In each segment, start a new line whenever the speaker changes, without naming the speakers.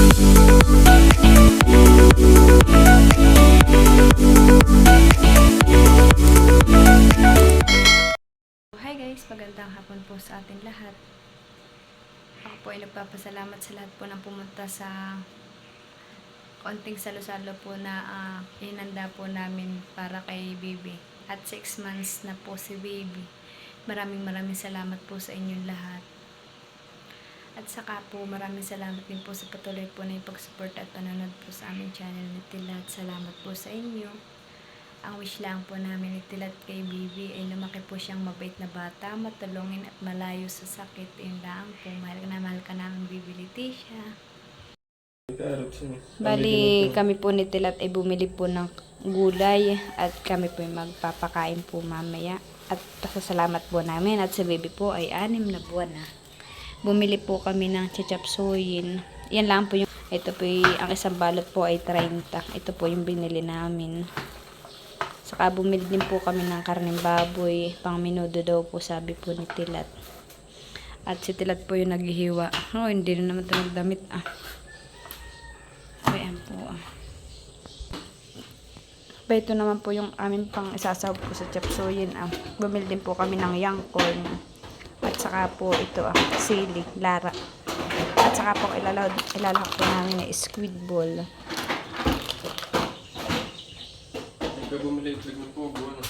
Hi guys, magandang hapon po sa ating lahat. Ako po ay nagpapasalamat sa lahat po ng pumunta sa konting salo-salo po na inanda po namin para kay baby. At 6 months na po si baby. Maraming salamat po sa inyong lahat. At saka po maraming salamat din po sa patuloy po na ipag-support at panonood po sa aming channel ni Tila. At salamat po sa inyo. Ang wish lang po namin ni Tila at kay baby ay lumaki po siyang mabait na bata, matulungin at malayo sa sakit. Yun lang po. Mahal ka namin, baby Leticia. Bali, kami po ni Tilat ay bumili po ng gulay at kami po ay magpapakain po mamaya. At pasasalamat po namin at si baby po ay 6 na buwan na. Bumili po kami ng chichapsuyin. Yan lang po yung, ito po ang isang balot po ay 30. Ito po yung binili namin. Saka bumili din po kami ng karneng baboy. Pang minudo daw po sabi po ni Tilat. At si Tilat po yung naghihiwa. Oh, hindi na naman ito nagdamit Ayan po Ito naman po yung amin pang isasawag po sa chapsuyin Bumili din po kami ng young corn. At saka po ito sili, lara. At saka po ilalahak po namin na squid ball.
Bumili ng pugo, ano?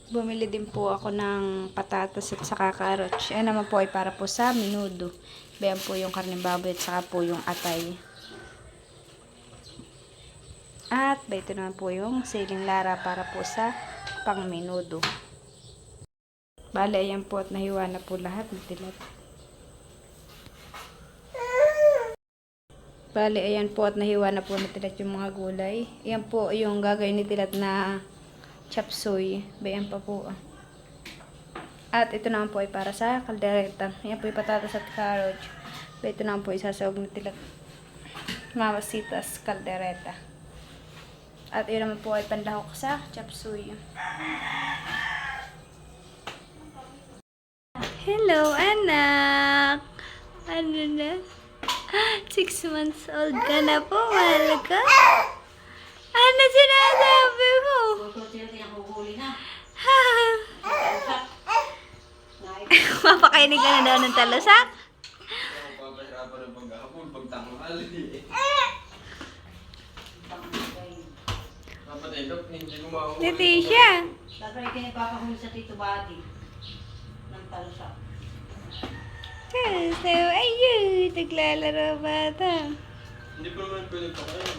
Bumili din po ako ng patatas at saka carrots. Yan naman po ay para po sa menudo. Bayan po yung karneng baboy at saka po yung atay. At ito naman po yung siling lara para po sa pang menudo. Bale, ayan po at nahiwa na po lahat ng Tilat. Bale, ayan po at nahiwa na po ni Tilat yung mga gulay. Ayan po yung gagawin ni Tilat na chapsuy. Bayan pa po At ito naman po ay para sa kaldereta. Ayan po yung patatas at carrots. Ito naman po isasawag ni Tilat. Mamasitas kaldereta. At yun naman po ay panlahok sa chapsuy. Hello, anak! Ano na? 6 months old ka na po, mahal ka? Ano sinasabi mo? Mapakainin ka na daw ng talasak?
Papahirapan ng paghapon, pagtanghal. Napatay hindi ko makakuli.
Leticia!
Dapat ay kinipapahuli sa Tito Bati ng talusak.
So, ayun, naglalaro bata.
Hindi ko naman pwede pa kayo.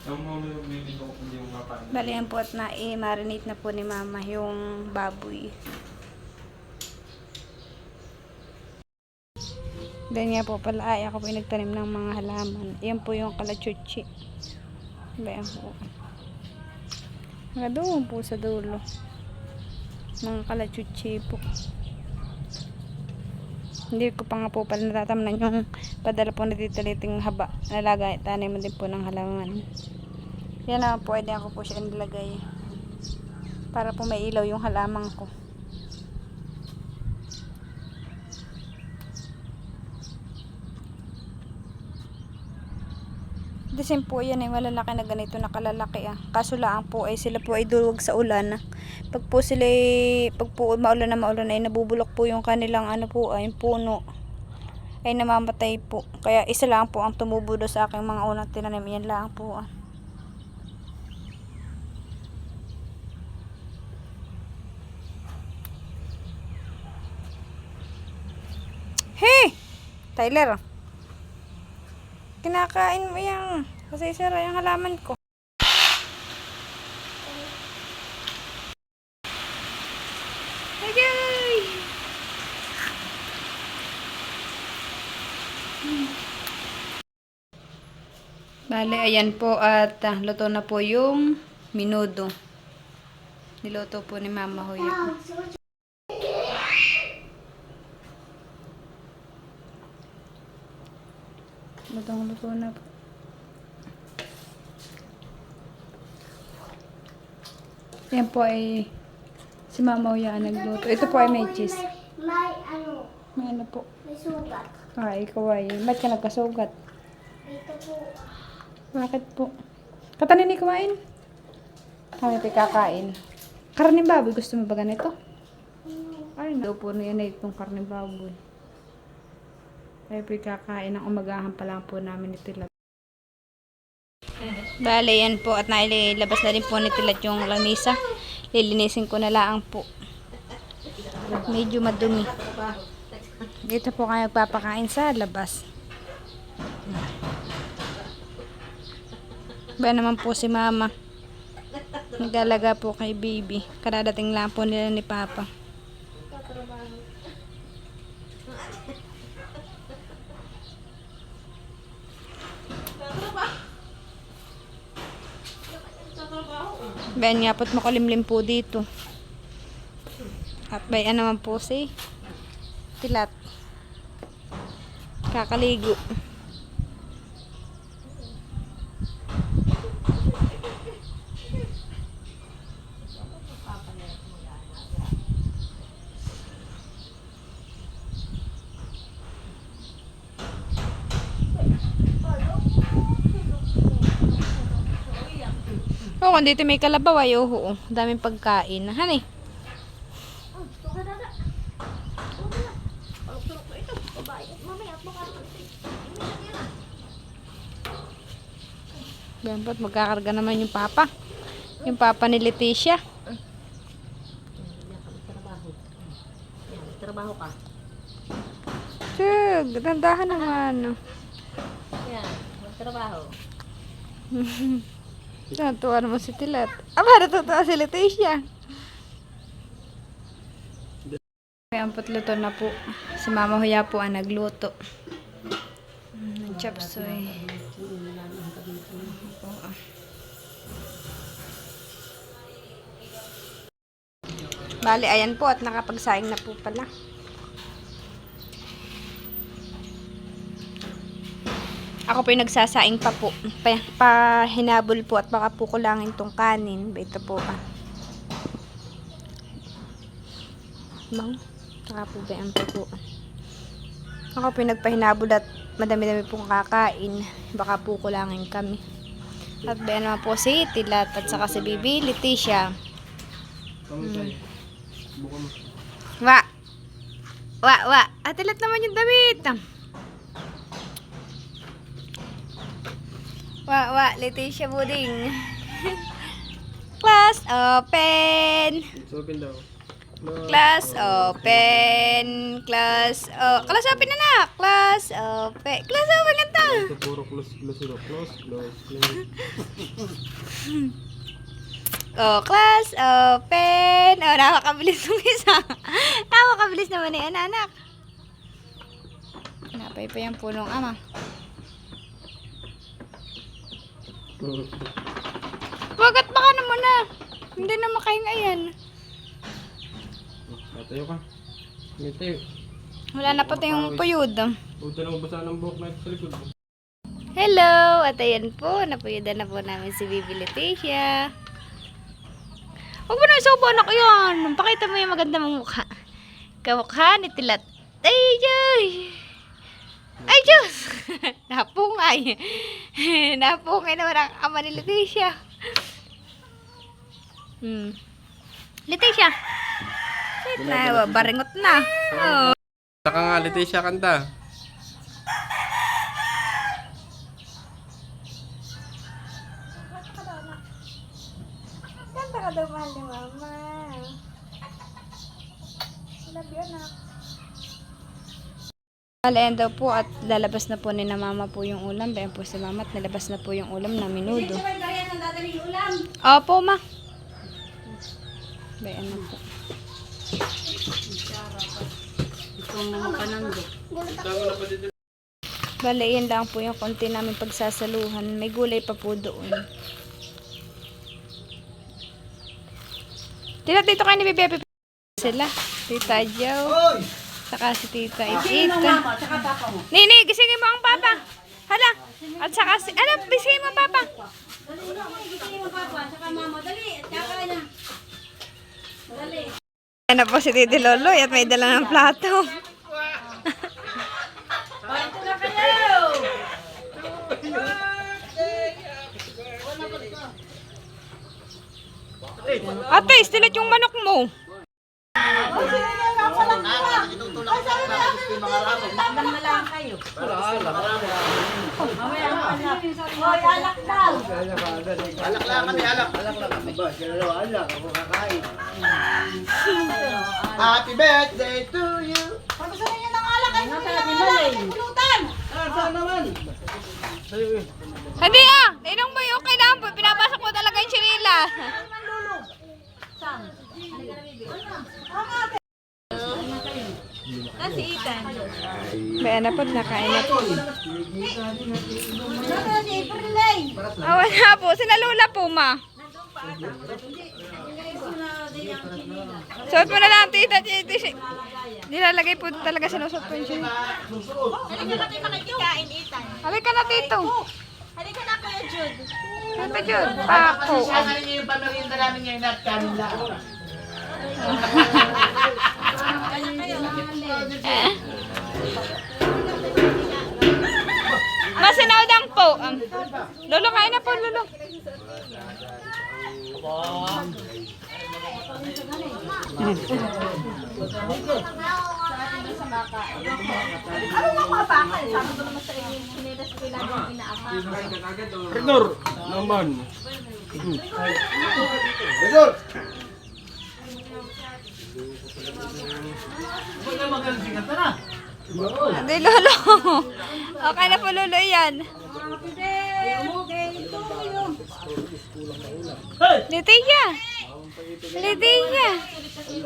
Ang mga may ko hindi mo mapain.
Balihan po at na-marinate na po ni mama yung baboy. Then nga po pala ay ako po yung nagtanim ng mga halaman. Yan po yung kalachuchi. Bayan po. Mga doon po sa dulo. Mga kalachuchi po. Hindi ko pa nga po pala natatamnan yung padala po na titiliting haba. Nalagay, tanim din po ng halaman. Yan na pwede ako po siya nilagay. Para po may ilaw yung halaman ko. Desin po yan ay malalaki na ganito na kalalaki Kaso lang po ay sila po ay duwag sa ulan Pag po maulan na ay nabubulok po yung kanilang yung puno. Ay namamatay po. Kaya isa lang po ang tumubo do sa aking mga unang tinanim. Yan lang po Hey! Tyler! Kinakain mo yan. Kasi sira yung halaman ko. Agay! Bale, ayan po at luto na po yung menudo. Niluto po ni Mama Hoya. Lutong-luto na po. Yan po ay si Mama Hoya nagluto. Ito po ay may cheese.
May ano,
May ano po?
May sugat.
Ay, ikaw ay. Ba't ka nagkasugat?
Ito po.
Bakit po? Katanin ni kumain? Kami pa kakain. Karning baboy, gusto mo ba ganito? Ay, daw po na yan itong karning baboy. Kaya po kakain ng umagahan pa lang po namin ni Tilat. Bale, yan po. At nailabas na rin po ni Tilat yung lamisa. Lilinisin ko na lang po. Medyo madumi. Dito po kayo papakain sa labas. Ba naman po si Mama. Nagalaga po kay baby. Karadating lang po nila ni Papa. Bayan nga po't makulimlim po dito. At bayan naman po si Tilat. Kakaligo. Oo, kung dito may kalabaw ay oo. Daming pagkain. Hani? Dapat magkakarga naman yung papa. Yung papa ni Leticia.
Trabaho ka.
Tug, dandahan naman.
Yan, magtrabaho.
Natuwa naman si Tilat. Aba, natutuwa si Leticia. May ampot luto na po. Si Mama Huya po ang nagluto. Chop suey. Bali, ayan po at nakapagsaing na po pala. Ako po yung nagsasaing pa po. Pahinabol po at baka po kulangin tong kanin. Ito po ah. Bang. Saka po ba yan po. Ako po yung nagpahinabol at madami-dami pong kakain. Baka po kulangin kami. At ba yan naman po si Tilat at saka si Bibi Leticia. Wa. Wa. At Tilat naman yung damit. Wa. Leticia Buding. Class open.
It's open daw.
Class open. Class open na na. Class open. Class open ganda.
Ito puro close.
Oh, class open. Oh, nakakabilis ng isa. Nakakabilis naman ni anak. Napay pa yung punong ama. Wagat baka naman na. Hindi na makahinga yan.
Tayo ka. May tayo.
Wala na pati yung puyod.
Huwag na mabasa ng buhok na ito sa likod.
Hello! At ayan po, napuyudan na po namin si Bibi Leticia. Huwag mo na isubo, anak yan. Pakita mo yung maganda mong mukha. Kamukha ni Tilat. Ay, Diyos! Ay, Diyos! Napungay. Napungay naman ang ama ni Leticia. Leticia! Wait na, baringot na. Oh.
Saka nga, Leticia, kanta.
Kanta ka daw, mahal ni Mama. Love you, anak. Ayan daw po at lalabas na po ni na Mama po yung ulam. Bayan po si Mama at nalabas na po yung ulam na minudo. Opo, ma. Bayan na po.
Itong mga panando.
Bale, yan lang po yung konti namin pagsasaluhan. May gulay pa po doon. Tita, dito kayo ni Bebe sila. Tita Jo. Saka si Tita Itita.
Mama, tsaka papa mo.
Nini, gisingin mo ang papa. Hala. At saka si... Ano, gisingin mo ang papa.
Dali, gisingin mo papa, tsaka mama. Dali, tsaka na. Dali.
Ayan na po si Titi Loloy at may dala ng plato. Ate, stilit yung manok mo.
Tandang na lang kayo. Mamaya ang anak. Hoy, alak daw.
Alak lang kami, alak. Alak lang kami. Ba, sila daw alak, ako kakain. Happy birthday to you.
Pagkasabi niyo ng alak, ay nasa natin malay. Pulutan.
Saan naman?
Hindi Tinong mo yung kailangan po. Pinapasok ko talaga yung chirila.
Saan?
Si Ethan. May anak po, nakain na po.
Saan si Prilay?
Wala po. Sila Lola po, ma. Suot mo na lang, tita. Nilalagay po talaga sinusot po yung chirila.
Halika natin makikikain, Ethan.
Halika na, tito.
Halika na kayo, Jude.
Tito Jude, pako.
Ano niyo yung pamerinda namin ngayon at kanila?
Masinawdang po. Lolo, kain na po, Lolo.
Ano mo mga bakal? Sabi ko naman sa inyo yung sinilas ko lang yung inaapa.
Rigor naman.
Rigor!
Hindi, Lolo. Okay na po, Lolo, yan. Litiya. Litiya. 6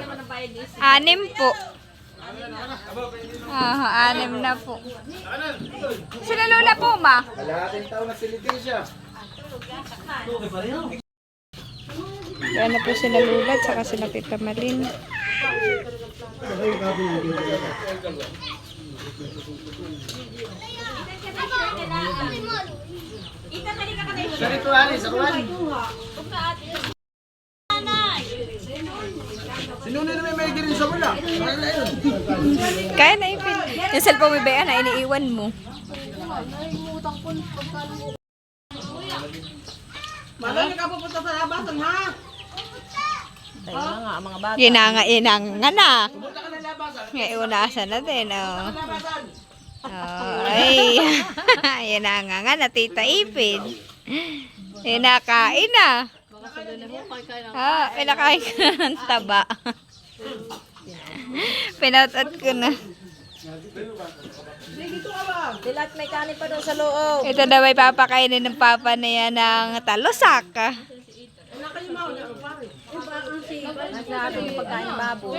po. 6 na po. Sila Lola po, ma.
Kalahating taon na si Leticia.
Yan na po sila Lola at saka sila Tita Malin.
Sa ritualis, sa kuwan. Sino na naman may girin sa mula?
Kaya na ipin. Yung cellphone mo ba na iniiwan mo?
Malaki ka pupunta sa labasan, ha?
Inanga na. Ngayon unasan na din, oh. Ay, inanga nga na, Tita Ipin. Inakain na. Pinakain ko na ng taba. Pinautot ko na.
Dilat may kanin pa doon sa loob.
Ito daw ay papakainin ng papa niya ng talusak.
Nasa ating pagkain babo.